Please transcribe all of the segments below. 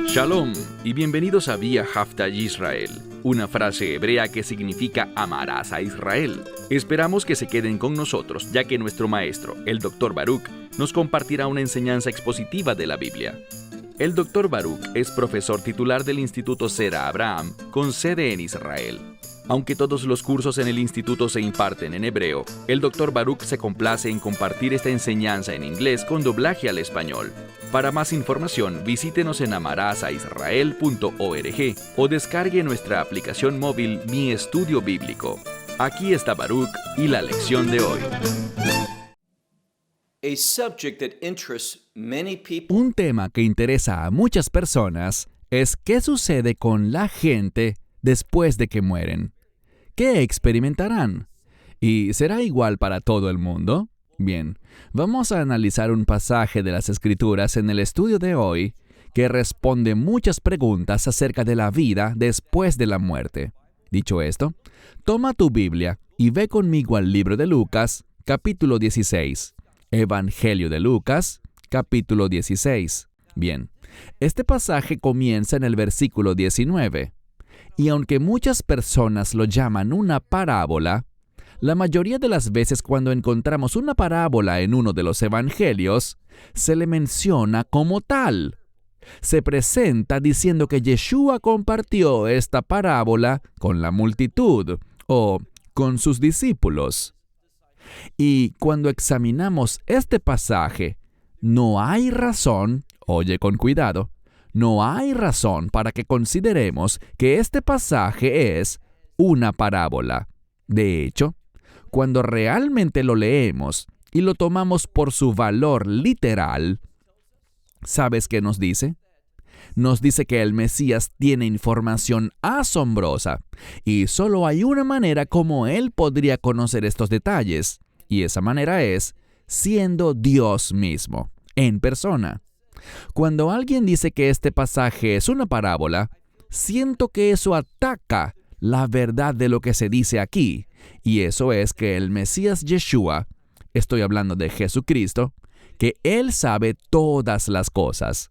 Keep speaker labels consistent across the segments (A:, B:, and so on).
A: Shalom y bienvenidos a Vía Haftaj Israel, una frase hebrea que significa amarás a Israel. Esperamos que se queden con nosotros, ya que nuestro maestro, el Dr. Baruch, nos compartirá una enseñanza expositiva de la Biblia. El Dr. Baruch es profesor titular del Instituto Zera Abraham, con sede en Israel. Aunque todos los cursos en el instituto se imparten en hebreo, el Dr. Baruch se complace en compartir esta enseñanza en inglés con doblaje al español. Para más información, visítenos en amarasaisrael.org o descargue nuestra aplicación móvil Mi Estudio Bíblico. Aquí está Baruch y la lección de hoy.
B: Un tema que interesa a muchas personas es qué sucede con la gente después de que mueren. ¿Qué experimentarán? ¿Y será igual para todo el mundo? Bien, vamos a analizar un pasaje de las Escrituras en el estudio de hoy que responde muchas preguntas acerca de la vida después de la muerte. Dicho esto, toma tu Biblia y ve conmigo al libro de Lucas, capítulo 16. Evangelio de Lucas, capítulo 16. Bien, este pasaje comienza en el versículo 19. Y aunque muchas personas lo llaman una parábola, la mayoría de las veces cuando encontramos una parábola en uno de los evangelios, se le menciona como tal. Se presenta diciendo que Yeshua compartió esta parábola con la multitud o con sus discípulos. Y cuando examinamos este pasaje, no hay razón, oye con cuidado, no hay razón para que consideremos que este pasaje es una parábola. De hecho, cuando realmente lo leemos y lo tomamos por su valor literal, ¿sabes qué nos dice? Nos dice que el Mesías tiene información asombrosa y solo hay una manera como él podría conocer estos detalles, y esa manera es siendo Dios mismo, en persona. Cuando alguien dice que este pasaje es una parábola, siento que eso ataca la verdad de lo que se dice aquí, y eso es que el Mesías Yeshua, estoy hablando de Jesucristo, que Él sabe todas las cosas.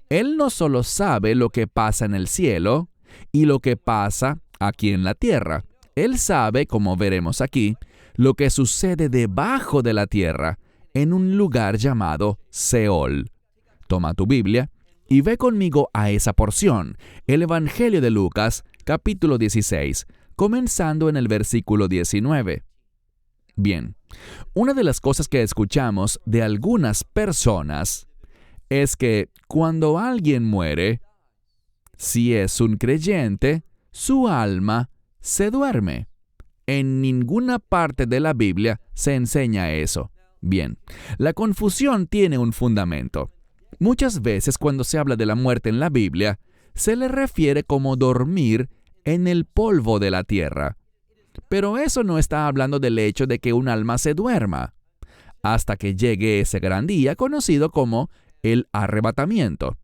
B: Él no solo sabe lo que pasa en el cielo y lo que pasa aquí en la tierra. Él sabe, como veremos aquí, lo que sucede debajo de la tierra, en un lugar llamado Seol. Toma tu Biblia y ve conmigo a esa porción, el Evangelio de Lucas, capítulo 16, comenzando en el versículo 19. Bien, una de las cosas que escuchamos de algunas personas es que cuando alguien muere, si es un creyente, su alma se duerme. En ninguna parte de la Biblia se enseña eso. Bien, la confusión tiene un fundamento. Muchas veces cuando se habla de la muerte en la Biblia, se le refiere como dormir en el polvo de la tierra. Pero eso no está hablando del hecho de que un alma se duerma, hasta que llegue ese gran día conocido como el arrebatamiento,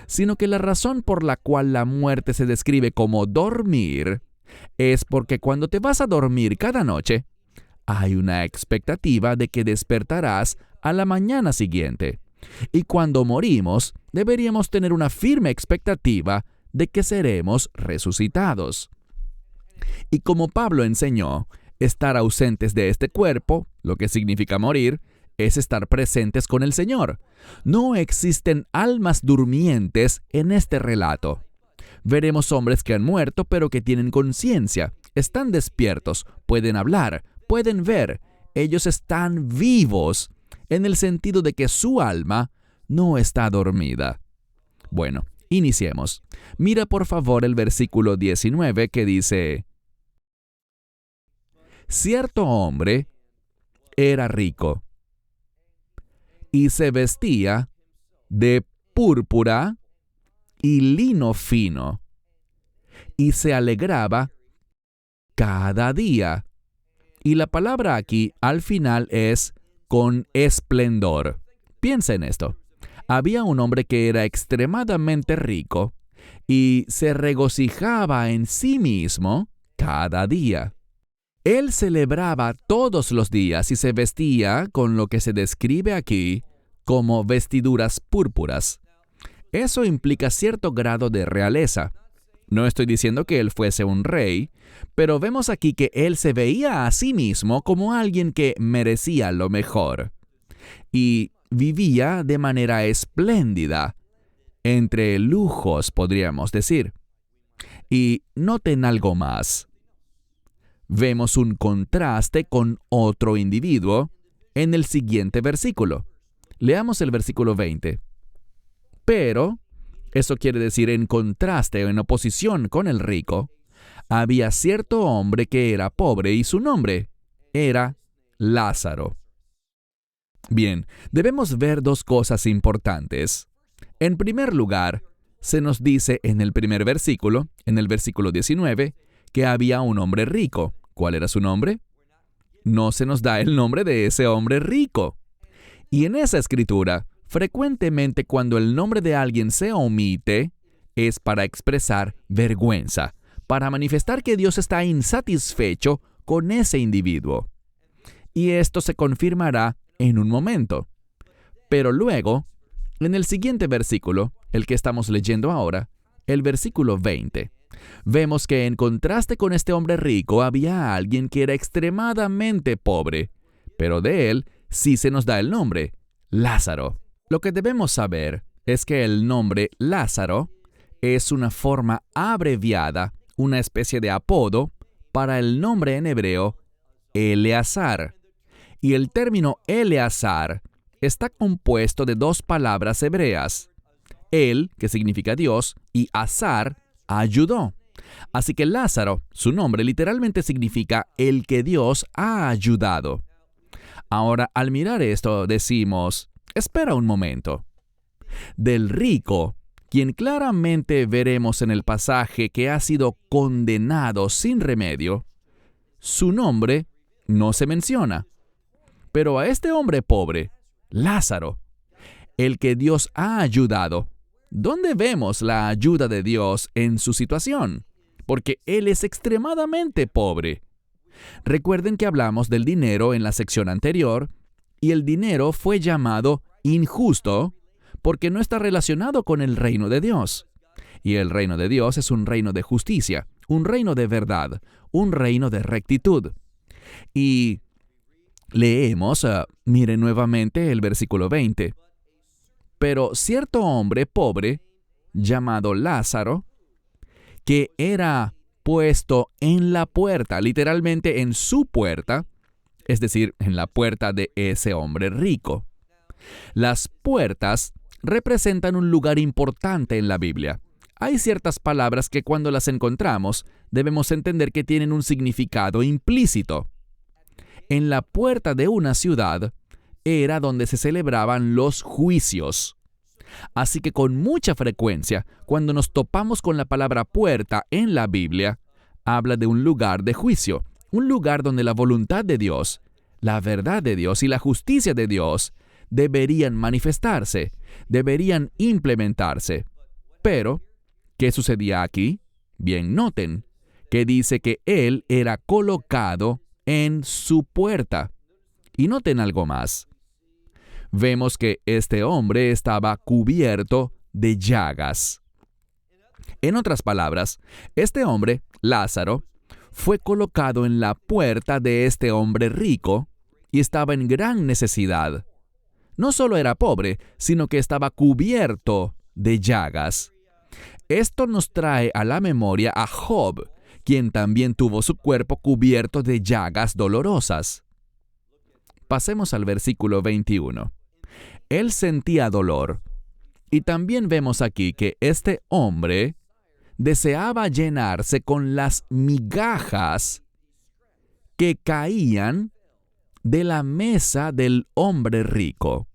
B: sino que la razón por la cual la muerte se describe como dormir es porque cuando te vas a dormir cada noche, hay una expectativa de que despertarás a la mañana siguiente. Y cuando morimos, deberíamos tener una firme expectativa de que seremos resucitados. Y como Pablo enseñó, estar ausentes de este cuerpo, lo que significa morir, es estar presentes con el Señor. No existen almas durmientes en este relato. Veremos hombres que han muerto pero que tienen conciencia, están despiertos, pueden hablar, pueden ver. Ellos están vivos en el sentido de que su alma no está dormida. Bueno, iniciemos. Mira por favor el versículo 19 que dice: Cierto hombre era rico y se vestía de púrpura y lino fino y se alegraba cada día. Y la palabra aquí al final es con esplendor. Piensa en esto. Había un hombre que era extremadamente rico y se regocijaba en sí mismo cada día. Él celebraba todos los días y se vestía con lo que se describe aquí como vestiduras púrpuras. Eso implica cierto grado de realeza. No estoy diciendo que él fuese un rey, pero vemos aquí que él se veía a sí mismo como alguien que merecía lo mejor. Y vivía de manera espléndida, entre lujos, podríamos decir. Y noten algo más. Vemos un contraste con otro individuo en el siguiente versículo. Leamos el versículo 20. Pero, eso quiere decir en contraste o en oposición con el rico, había cierto hombre que era pobre y su nombre era Lázaro. Bien, debemos ver dos cosas importantes. En primer lugar, se nos dice en el primer versículo, en el versículo 19, que había un hombre rico. ¿Cuál era su nombre? No se nos da el nombre de ese hombre rico. Y en esa escritura, frecuentemente cuando el nombre de alguien se omite, es para expresar vergüenza, para manifestar que Dios está insatisfecho con ese individuo. Y esto se confirmará en un momento. Pero luego, en el siguiente versículo, el que estamos leyendo ahora, el versículo 20, vemos que en contraste con este hombre rico había alguien que era extremadamente pobre, pero de él sí se nos da el nombre, Lázaro. Lo que debemos saber es que el nombre Lázaro es una forma abreviada, una especie de apodo, para el nombre en hebreo Eleazar. Y el término Eleazar está compuesto de dos palabras hebreas. El, que significa Dios, y Azar, ayudó. Así que Lázaro, su nombre literalmente significa el que Dios ha ayudado. Ahora, al mirar esto, decimos, espera un momento. Del rico, quien claramente veremos en el pasaje que ha sido condenado sin remedio, su nombre no se menciona. Pero a este hombre pobre, Lázaro, el que Dios ha ayudado, ¿dónde vemos la ayuda de Dios en su situación? Porque él es extremadamente pobre. Recuerden que hablamos del dinero en la sección anterior, y el dinero fue llamado injusto porque no está relacionado con el reino de Dios. Y el reino de Dios es un reino de justicia, un reino de verdad, un reino de rectitud. Y leemos, miren nuevamente el versículo 20. Pero cierto hombre pobre, llamado Lázaro, que era puesto en la puerta, literalmente en su puerta, es decir, en la puerta de ese hombre rico. Las puertas representan un lugar importante en la Biblia. Hay ciertas palabras que cuando las encontramos debemos entender que tienen un significado implícito. En la puerta de una ciudad era donde se celebraban los juicios. Así que con mucha frecuencia, cuando nos topamos con la palabra puerta en la Biblia, habla de un lugar de juicio, un lugar donde la voluntad de Dios, la verdad de Dios y la justicia de Dios deberían manifestarse, deberían implementarse. Pero, ¿qué sucedía aquí? Bien, noten que dice que él era colocado en su puerta. Y noten algo más. Vemos que este hombre estaba cubierto de llagas. En otras palabras, este hombre, Lázaro, fue colocado en la puerta de este hombre rico y estaba en gran necesidad. No solo era pobre, sino que estaba cubierto de llagas. Esto nos trae a la memoria a Job, quien también tuvo su cuerpo cubierto de llagas dolorosas. Pasemos al versículo 21. Él sentía dolor. Y también vemos aquí que este hombre deseaba llenarse con las migajas que caían de la mesa del hombre rico.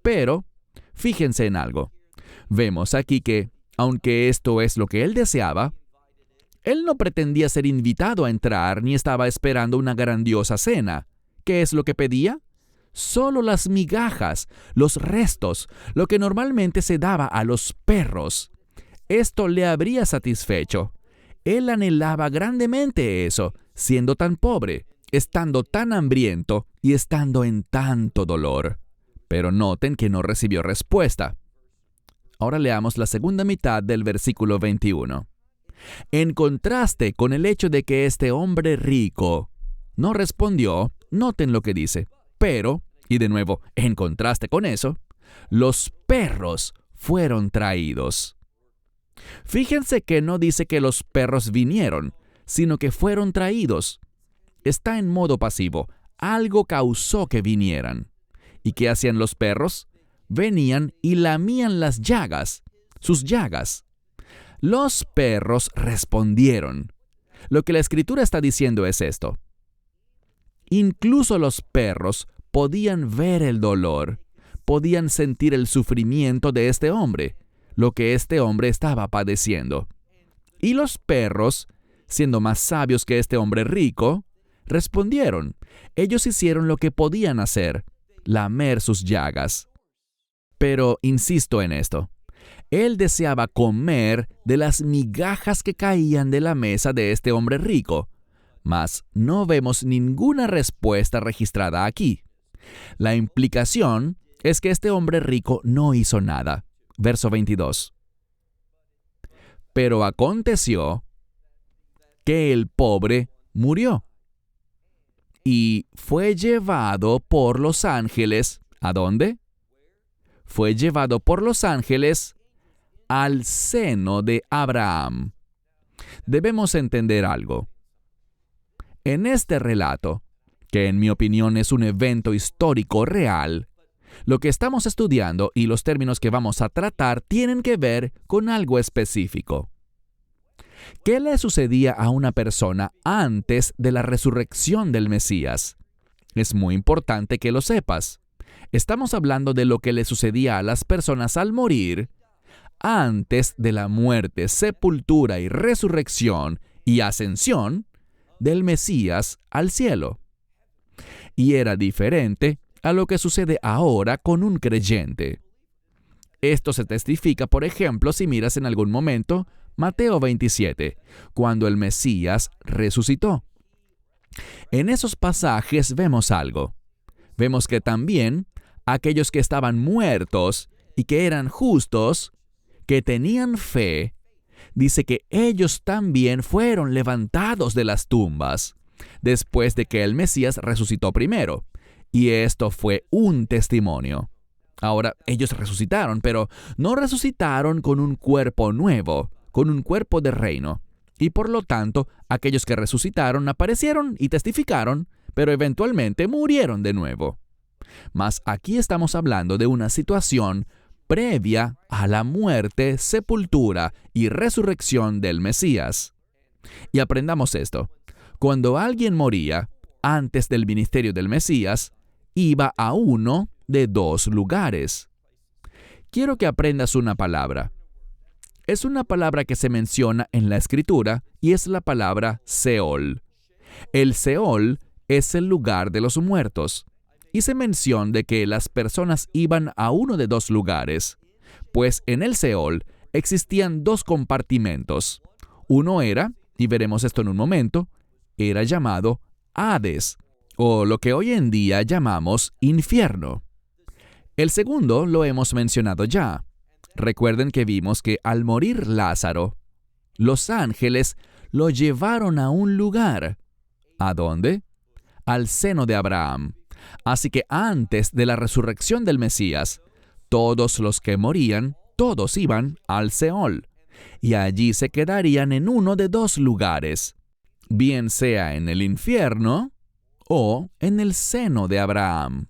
B: Pero, fíjense en algo. Vemos aquí que, aunque esto es lo que él deseaba, él no pretendía ser invitado a entrar ni estaba esperando una grandiosa cena. ¿Qué es lo que pedía? Solo las migajas, los restos, lo que normalmente se daba a los perros. Esto le habría satisfecho. Él anhelaba grandemente eso, siendo tan pobre, estando tan hambriento y estando en tanto dolor. Pero noten que no recibió respuesta. Ahora leamos la segunda mitad del versículo 21. En contraste con el hecho de que este hombre rico no respondió, noten lo que dice, pero, y de nuevo, en contraste con eso, los perros fueron traídos. Fíjense que no dice que los perros vinieron, sino que fueron traídos. Está en modo pasivo. Algo causó que vinieran. ¿Y qué hacían los perros? Venían y lamían las llagas, sus llagas. Los perros respondieron. Lo que la Escritura está diciendo es esto. Incluso los perros podían ver el dolor, podían sentir el sufrimiento de este hombre, lo que este hombre estaba padeciendo. Y los perros, siendo más sabios que este hombre rico, respondieron. Ellos hicieron lo que podían hacer, lamer sus llagas. Pero insisto en esto. Él deseaba comer de las migajas que caían de la mesa de este hombre rico, mas no vemos ninguna respuesta registrada aquí. La implicación es que este hombre rico no hizo nada. Verso 22. Pero aconteció que el pobre murió y fue llevado por los ángeles. ¿A dónde? Fue llevado por los ángeles al seno de Abraham. Debemos entender algo. En este relato, que en mi opinión es un evento histórico real, lo que estamos estudiando y los términos que vamos a tratar tienen que ver con algo específico. ¿Qué le sucedía a una persona antes de la resurrección del Mesías? Es muy importante que lo sepas. Estamos hablando de lo que le sucedía a las personas al morir antes de la muerte, sepultura y resurrección y ascensión del Mesías al cielo. Y era diferente a lo que sucede ahora con un creyente. Esto se testifica, por ejemplo, si miras en algún momento Mateo 27, cuando el Mesías resucitó. En esos pasajes vemos algo. Vemos que también aquellos que estaban muertos y que eran justos, que tenían fe, dice que ellos también fueron levantados de las tumbas, después de que el Mesías resucitó primero. Y esto fue un testimonio. Ahora, ellos resucitaron, pero no resucitaron con un cuerpo nuevo, con un cuerpo de reino. Y por lo tanto, aquellos que resucitaron aparecieron y testificaron, pero eventualmente murieron de nuevo. Mas aquí estamos hablando de una situación previa a la muerte, sepultura y resurrección del Mesías. Y aprendamos esto. Cuando alguien moría antes del ministerio del Mesías, iba a uno de dos lugares. Quiero que aprendas una palabra. Es una palabra que se menciona en la Escritura y es la palabra Seol. El Seol es el lugar de los muertos. Y se menciona de que las personas iban a uno de dos lugares, pues en el Seol existían dos compartimentos. Uno era, y veremos esto en un momento, era llamado Hades, o lo que hoy en día llamamos infierno. El segundo lo hemos mencionado ya. Recuerden que vimos que al morir Lázaro, los ángeles lo llevaron a un lugar. ¿A dónde? Al seno de Abraham. Así que antes de la resurrección del Mesías, todos los que morían, todos iban al Seol, y allí se quedarían en uno de dos lugares, bien sea en el infierno o en el seno de Abraham.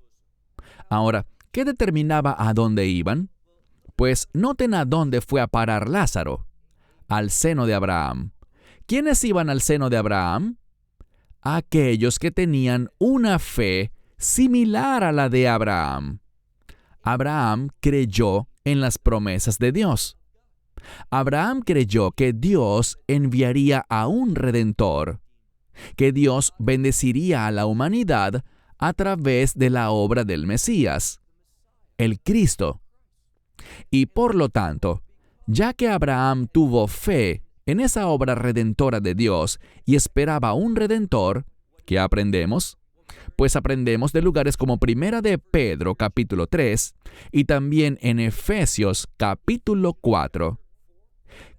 B: Ahora, ¿qué determinaba a dónde iban? Pues noten a dónde fue a parar Lázaro, al seno de Abraham. ¿Quiénes iban al seno de Abraham? Aquellos que tenían una fe similar a la de Abraham. Abraham creyó en las promesas de Dios. Abraham creyó que Dios enviaría a un Redentor, que Dios bendeciría a la humanidad a través de la obra del Mesías, el Cristo. Y por lo tanto, ya que Abraham tuvo fe en esa obra redentora de Dios y esperaba un Redentor, ¿qué aprendemos? Pues aprendemos de lugares como Primera de Pedro capítulo 3 y también en Efesios capítulo 4,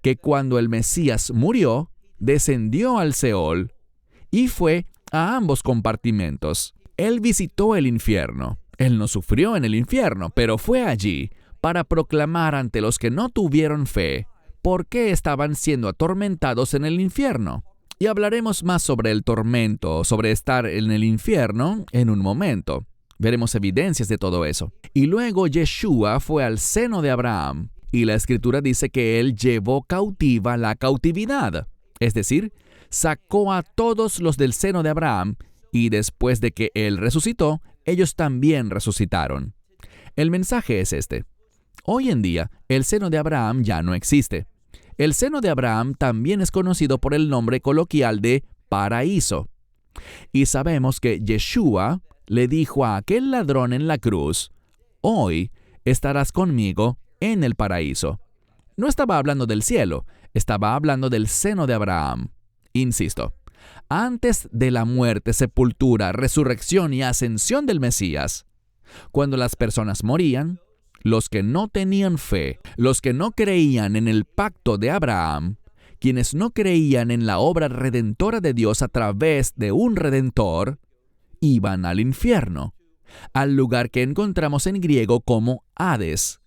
B: que cuando el Mesías murió, descendió al Seol y fue a ambos compartimentos. Él visitó el infierno. Él no sufrió en el infierno, pero fue allí para proclamar ante los que no tuvieron fe por qué estaban siendo atormentados en el infierno. Y hablaremos más sobre el tormento, sobre estar en el infierno en un momento. Veremos evidencias de todo eso. Y luego Yeshua fue al seno de Abraham, y la Escritura dice que él llevó cautiva la cautividad. Es decir, sacó a todos los del seno de Abraham, y después de que él resucitó, ellos también resucitaron. El mensaje es este. Hoy en día, el seno de Abraham ya no existe. El seno de Abraham también es conocido por el nombre coloquial de paraíso. Y sabemos que Yeshua le dijo a aquel ladrón en la cruz, «Hoy estarás conmigo en el paraíso». No estaba hablando del cielo, estaba hablando del seno de Abraham. Insisto, antes de la muerte, sepultura, resurrección y ascensión del Mesías, cuando las personas morían, los que no tenían fe, los que no creían en el pacto de Abraham, quienes no creían en la obra redentora de Dios a través de un redentor, iban al infierno, al lugar que encontramos en griego como Hades,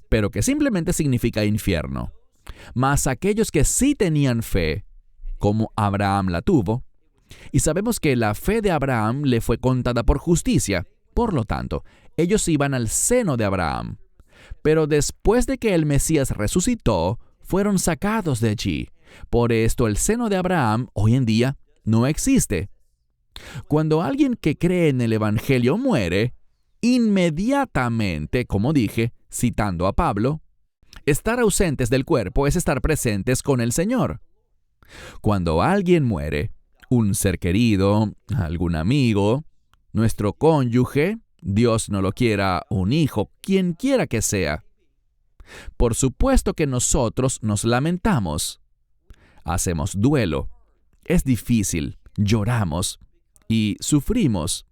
B: pero que simplemente significa infierno. Mas aquellos que sí tenían fe, como Abraham la tuvo, y sabemos que la fe de Abraham le fue contada por justicia, por lo tanto, ellos iban al seno de Abraham. Pero después de que el Mesías resucitó, fueron sacados de allí. Por esto el seno de Abraham hoy en día no existe. Cuando alguien que cree en el Evangelio muere, inmediatamente, como dije, citando a Pablo, estar ausentes del cuerpo es estar presentes con el Señor. Cuando alguien muere, un ser querido, algún amigo, nuestro cónyuge, Dios no lo quiera, un hijo, quien quiera que sea. Por supuesto que nosotros nos lamentamos. Hacemos duelo. Es difícil, lloramos y sufrimos.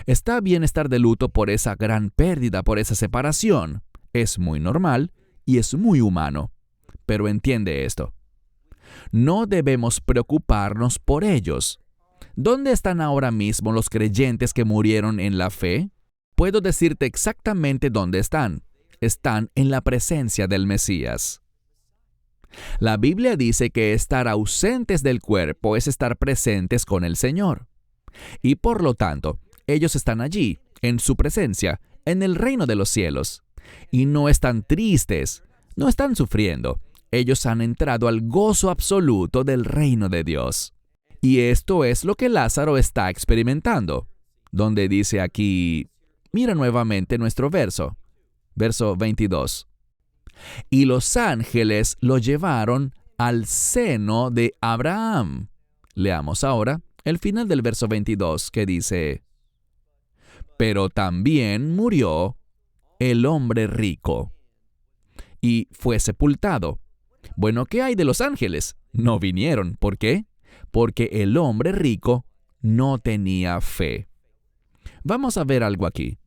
B: Está bien estar de luto por esa gran pérdida, por esa separación. Es muy normal y es muy humano. Pero entiende esto. No debemos preocuparnos por ellos. ¿Dónde están ahora mismo los creyentes que murieron en la fe? Puedo decirte exactamente dónde están. Están en la presencia del Mesías. La Biblia dice que estar ausentes del cuerpo es estar presentes con el Señor. Y por lo tanto, ellos están allí, en su presencia, en el reino de los cielos. Y no están tristes, no están sufriendo. Ellos han entrado al gozo absoluto del reino de Dios. Y esto es lo que Lázaro está experimentando, donde dice aquí, mira nuevamente nuestro verso 22. Y los ángeles lo llevaron al seno de Abraham. Leamos ahora el final del verso 22 que dice, pero también murió el hombre rico y fue sepultado. Bueno, ¿qué hay de los ángeles? No vinieron. ¿Por qué? Porque el hombre rico no tenía fe. Vamos a ver algo aquí.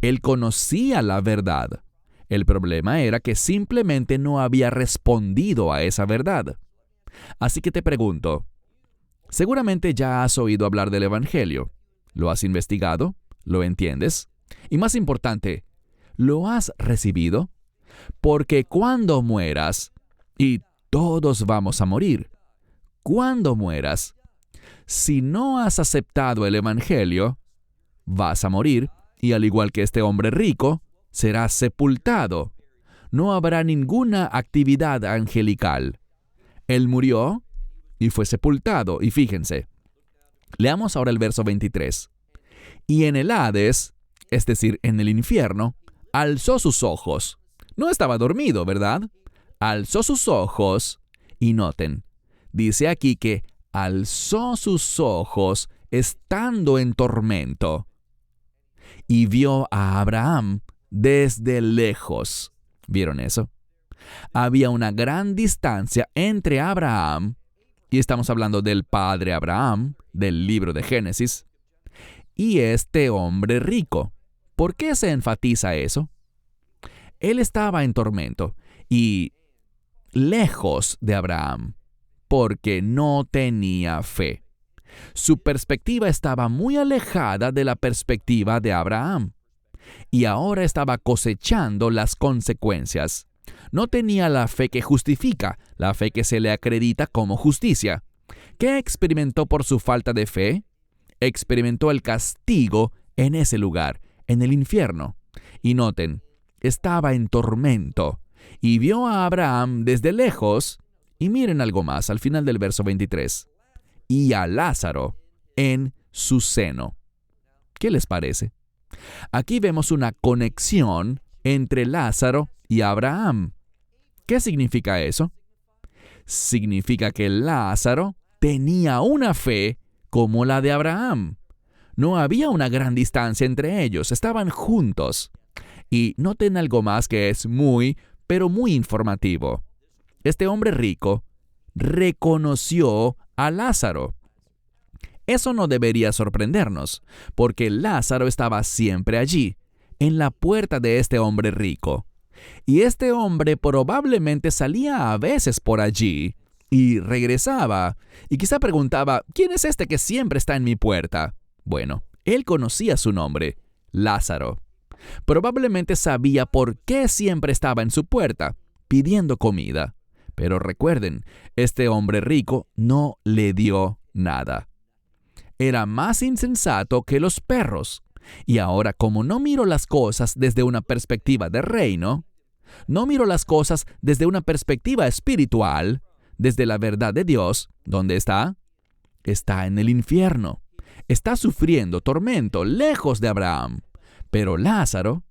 B: Él conocía la verdad. El problema era que simplemente no había respondido a esa verdad. Así que te pregunto, seguramente ya has oído hablar del Evangelio. ¿Lo has investigado? ¿Lo entiendes? Y más importante, ¿lo has recibido? Porque cuando mueras, y todos vamos a morir, cuando mueras, si no has aceptado el Evangelio, vas a morir, y al igual que este hombre rico, serás sepultado. No habrá ninguna actividad angelical. Él murió y fue sepultado. Y fíjense, leamos ahora el verso 23. Y en el Hades, es decir, en el infierno, alzó sus ojos. No estaba dormido, ¿verdad? Alzó sus ojos, y noten, dice aquí que alzó sus ojos estando en tormento. Y vio a Abraham desde lejos. ¿Vieron eso? Había una gran distancia entre Abraham, y estamos hablando del padre Abraham, del libro de Génesis, y este hombre rico. ¿Por qué se enfatiza eso? Él estaba en tormento y lejos de Abraham, porque no tenía fe. Su perspectiva estaba muy alejada de la perspectiva de Abraham, y ahora estaba cosechando las consecuencias. No tenía la fe que justifica, la fe que se le acredita como justicia. ¿Qué experimentó por su falta de fe? Experimentó el castigo en ese lugar, en el infierno. Y noten, estaba en tormento, y vio a Abraham desde lejos, y miren algo más al final del verso 23, y a Lázaro en su seno. ¿Qué les parece? Aquí vemos una conexión entre Lázaro y Abraham. ¿Qué significa eso? Significa que Lázaro tenía una fe como la de Abraham. No había una gran distancia entre ellos, estaban juntos. Y noten algo más que es pero muy informativo. Este hombre rico reconoció a Lázaro. Eso no debería sorprendernos, porque Lázaro estaba siempre allí, en la puerta de este hombre rico. Y este hombre probablemente salía a veces por allí y regresaba, y quizá preguntaba, ¿quién es este que siempre está en mi puerta? Bueno, él conocía su nombre, Lázaro. Probablemente sabía por qué siempre estaba en su puerta, pidiendo comida. Pero recuerden, este hombre rico no le dio nada. Era más insensato que los perros. Y ahora, como no miro las cosas desde una perspectiva de reino, no miro las cosas desde una perspectiva espiritual, desde la verdad de Dios, ¿dónde está? Está en el infierno. Está sufriendo tormento lejos de Abraham. Pero Lázaro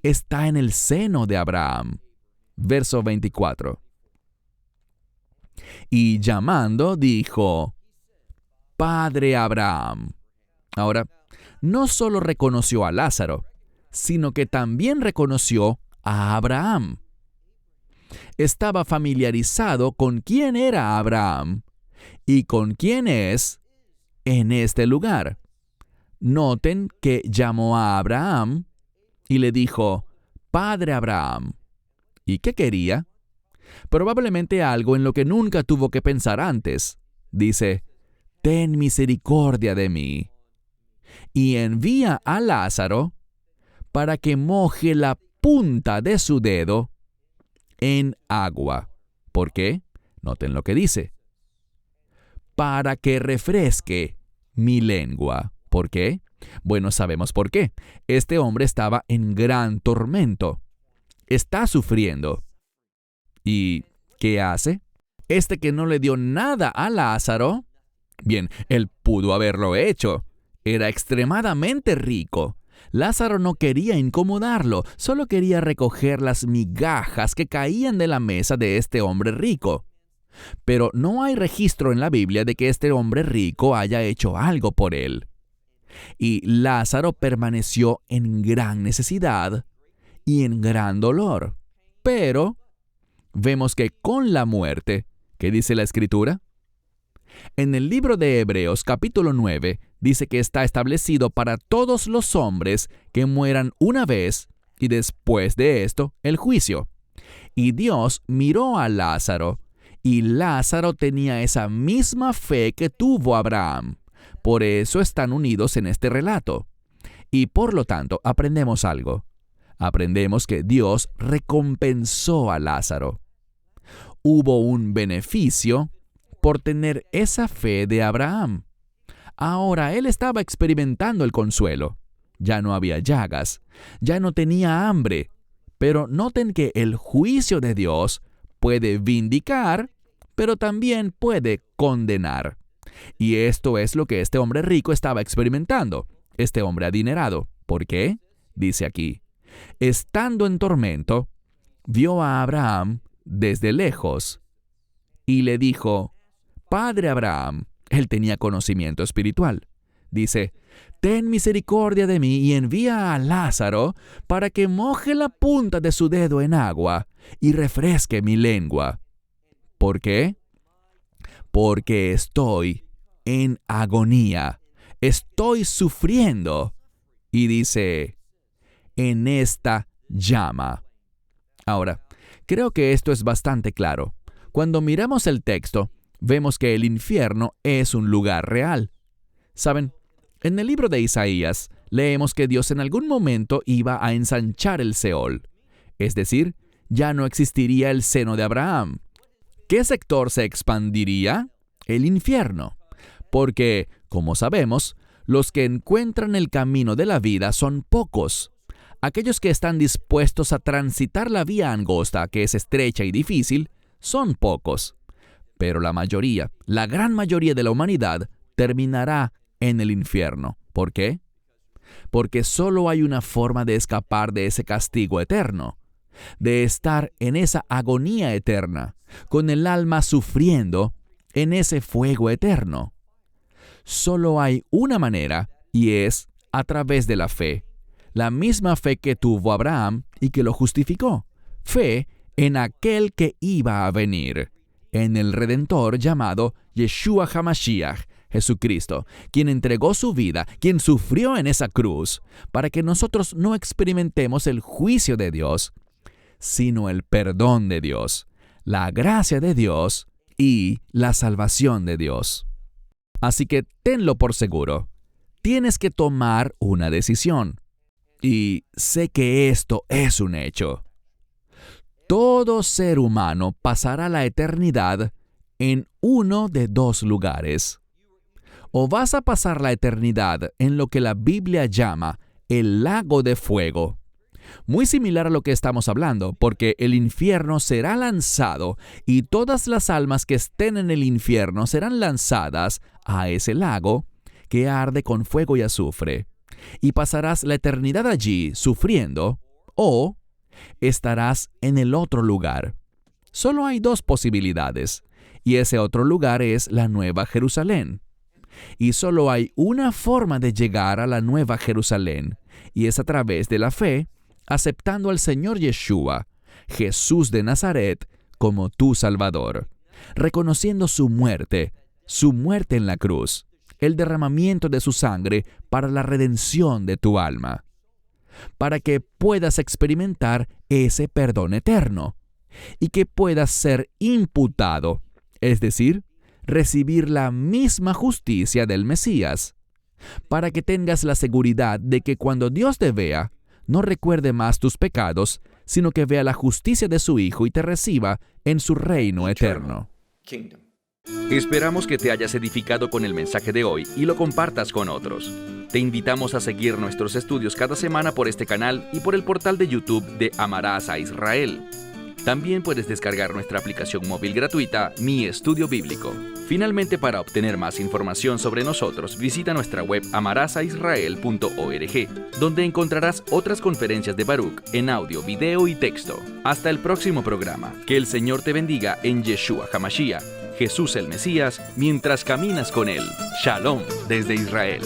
B: está en el seno de Abraham. Verso 24. Y llamando, dijo, Padre Abraham. Ahora, no solo reconoció a Lázaro, sino que también reconoció a Abraham. Estaba familiarizado con quién era Abraham y con quién es en este lugar. Noten que llamó a Abraham y le dijo, Padre Abraham. ¿Y qué quería? Probablemente algo en lo que nunca tuvo que pensar antes. Dice, ten misericordia de mí. Y envía a Lázaro para que moje la punta de su dedo en agua. ¿Por qué? Noten lo que dice. Para que refresque mi lengua. ¿Por qué? Bueno, sabemos por qué. Este hombre estaba en gran tormento. Está sufriendo. ¿Y qué hace? Este que no le dio nada a Lázaro. Bien, él pudo haberlo hecho. Era extremadamente rico. Lázaro no quería incomodarlo, solo quería recoger las migajas que caían de la mesa de este hombre rico. Pero no hay registro en la Biblia de que este hombre rico haya hecho algo por él. Y Lázaro permaneció en gran necesidad y en gran dolor. Pero vemos que con la muerte, ¿qué dice la Escritura? En el libro de Hebreos capítulo 9 dice que está establecido para todos los hombres que mueran una vez y después de esto el juicio. Y Dios miró a Lázaro y Lázaro tenía esa misma fe que tuvo Abraham. Por eso están unidos en este relato. Y por lo tanto aprendemos algo. Aprendemos que Dios recompensó a Lázaro. Hubo un beneficio por tener esa fe de Abraham. Ahora él estaba experimentando el consuelo. Ya no había llagas, ya no tenía hambre. Pero noten que el juicio de Dios puede vindicar, pero también puede condenar. Y esto es lo que este hombre rico estaba experimentando, este hombre adinerado. ¿Por qué? Dice aquí, estando en tormento, vio a Abraham desde lejos y le dijo, Padre Abraham. Él tenía conocimiento espiritual. Dice, ten misericordia de mí y envía a Lázaro para que moje la punta de su dedo en agua y refresque mi lengua. ¿Por qué? Porque estoy en agonía. estoy sufriendo. Y dice, en esta llama. Ahora, creo que esto es bastante claro. Cuando miramos el texto, vemos que el infierno es un lugar real. ¿Saben? En el libro de Isaías, leemos que Dios en algún momento iba a ensanchar el Seol. Es decir, ya no existiría el seno de Abraham. ¿Qué sector se expandiría? El infierno. Porque, como sabemos, los que encuentran el camino de la vida son pocos. Aquellos que están dispuestos a transitar la vía angosta, que es estrecha y difícil, son pocos. Pero la mayoría, la gran mayoría de la humanidad, terminará en el infierno. ¿Por qué? Porque solo hay una forma de escapar de ese castigo eterno, de estar en esa agonía eterna, con el alma sufriendo en ese fuego eterno. Solo hay una manera, y es a través de la fe. La misma fe que tuvo Abraham y que lo justificó. Fe en aquel que iba a venir, en el Redentor llamado Yeshua HaMashiach, Jesucristo, quien entregó su vida, quien sufrió en esa cruz, para que nosotros no experimentemos el juicio de Dios, sino el perdón de Dios, la gracia de Dios y la salvación de Dios. Así que tenlo por seguro, tienes que tomar una decisión. Y sé que esto es un hecho. Todo ser humano pasará la eternidad en uno de dos lugares. O vas a pasar la eternidad en lo que la Biblia llama el lago de fuego. Muy similar a lo que estamos hablando, porque el infierno será lanzado y todas las almas que estén en el infierno serán lanzadas a ese lago que arde con fuego y azufre. Y pasarás la eternidad allí sufriendo, o estarás en el otro lugar. Solo hay dos posibilidades, y ese otro lugar es la Nueva Jerusalén. Y solo hay una forma de llegar a la Nueva Jerusalén, y es a través de la fe, aceptando al Señor Yeshua, Jesús de Nazaret, como tu Salvador, reconociendo su muerte en la cruz, el derramamiento de su sangre para la redención de tu alma, para que puedas experimentar ese perdón eterno y que puedas ser imputado, es decir, recibir la misma justicia del Mesías, para que tengas la seguridad de que cuando Dios te vea, no recuerde más tus pecados, sino que vea la justicia de su Hijo y te reciba en su reino eterno.
A: Esperamos que te hayas edificado con el mensaje de hoy y lo compartas con otros. Te invitamos a seguir nuestros estudios cada semana por este canal y por el portal de YouTube de Amarás a Israel. También puedes descargar nuestra aplicación móvil gratuita, Mi Estudio Bíblico. Finalmente, para obtener más información sobre nosotros, visita nuestra web amarasaisrael.org, donde encontrarás otras conferencias de Baruch en audio, video y texto. Hasta el próximo programa. Que el Señor te bendiga en Yeshua HaMashiach, Jesús el Mesías, mientras caminas con Él. Shalom desde Israel.